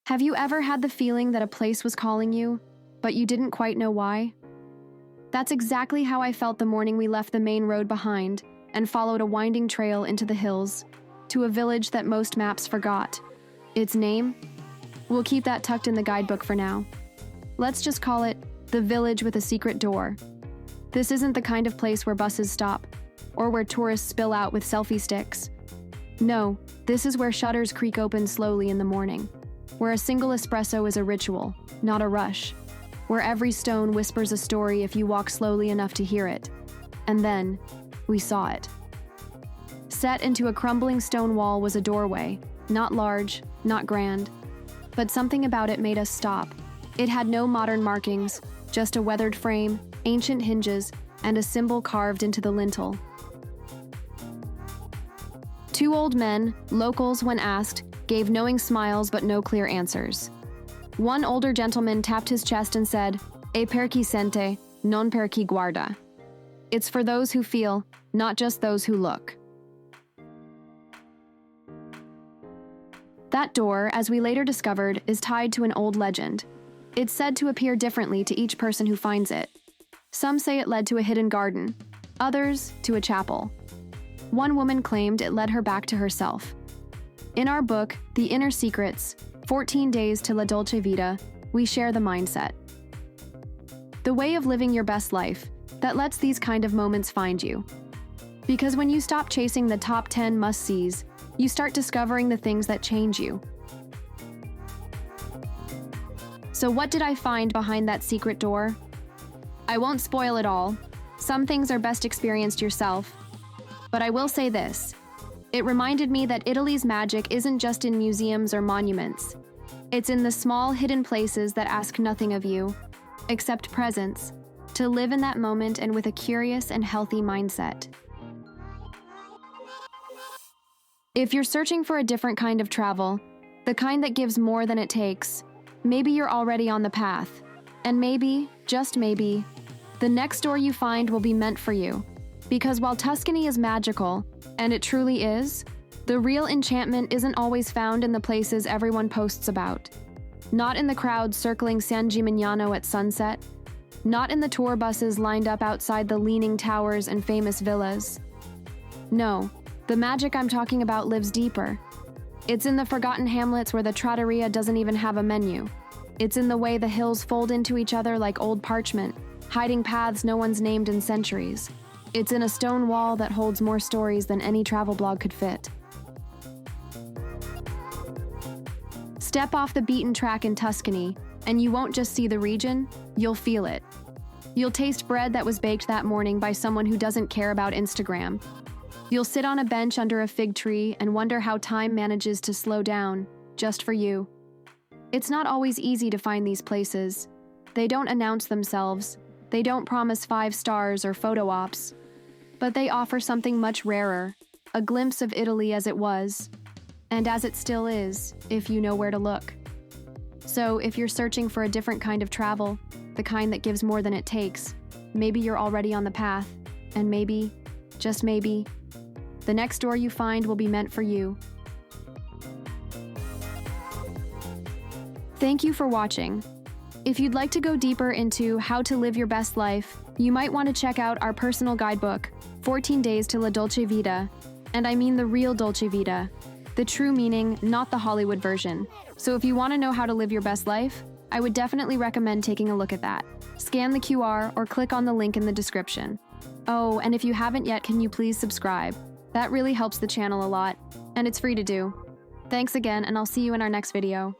Have you ever had the feeling that a place was calling you, but you didn't quite know why? That's exactly how I felt the morning we left the main road behind and followed a winding trail into the hills, to a village that most maps forgot. Its name? We'll keep that tucked in the guidebook for now. Let's just call it the village with a secret door. This isn't the kind of place where buses stop, or where tourists spill out with selfie sticks. No, this is where shutters creak open slowly in the morning, where a single espresso is a ritual, not a rush, where every stone whispers a story if you walk slowly enough to hear it. And then, we saw it. Set into a crumbling stone wall was a doorway, not large, not grand, but something about it made us stop. It had no modern markings, just a weathered frame, ancient hinges, and a symbol carved into the lintel. Two old men, locals when asked, gave knowing smiles but no clear answers. One older gentleman tapped his chest and said, "E per chi sente, non per chi guarda." It's for those who feel, not just those who look. That door, as we later discovered, is tied to an old legend. It's said to appear differently to each person who finds it. Some say it led to a hidden garden, others to a chapel. One woman claimed it led her back to herself. In our book, The Inner Secrets, 14 Days to La Dolce Vita, we share the mindset. The way of living your best life that lets these kind of moments find you. Because when you stop chasing the top 10 must-sees, you start discovering the things that change you. So what did I find behind that secret door? I won't spoil it all. Some things are best experienced yourself. But I will say this. It reminded me that Italy's magic isn't just in museums or monuments. It's in the small, hidden places that ask nothing of you, except presence, to live in that moment and with a curious and healthy mindset. If you're searching for a different kind of travel, the kind that gives more than it takes, maybe you're already on the path. And maybe, just maybe, the next door you find will be meant for you. Because while Tuscany is magical, and it truly is, the real enchantment isn't always found in the places everyone posts about. Not in the crowds circling San Gimignano at sunset, not in the tour buses lined up outside the leaning towers and famous villas. No, the magic I'm talking about lives deeper. It's in the forgotten hamlets where the trattoria doesn't even have a menu. It's in the way the hills fold into each other like old parchment, hiding paths no one's named in centuries. It's in a stone wall that holds more stories than any travel blog could fit. Step off the beaten track in Tuscany, and you won't just see the region, you'll feel it. You'll taste bread that was baked that morning by someone who doesn't care about Instagram. You'll sit on a bench under a fig tree and wonder how time manages to slow down, just for you. It's not always easy to find these places. They don't announce themselves. They don't promise 5 stars or photo ops. But they offer something much rarer, a glimpse of Italy as it was, and as it still is, if you know where to look. So if you're searching for a different kind of travel, the kind that gives more than it takes, maybe you're already on the path, and maybe, just maybe, the next door you find will be meant for you. Thank you for watching. If you'd like to go deeper into how to live your best life, you might want to check out our personal guidebook, 14 Days to La Dolce Vita. And I mean the real Dolce Vita, the true meaning, not the Hollywood version. So if you want to know how to live your best life, I would definitely recommend taking a look at that. Scan the QR or click on the link in the description. Oh, and if you haven't yet, can you please subscribe? That really helps the channel a lot, and it's free to do. Thanks again, and I'll see you in our next video.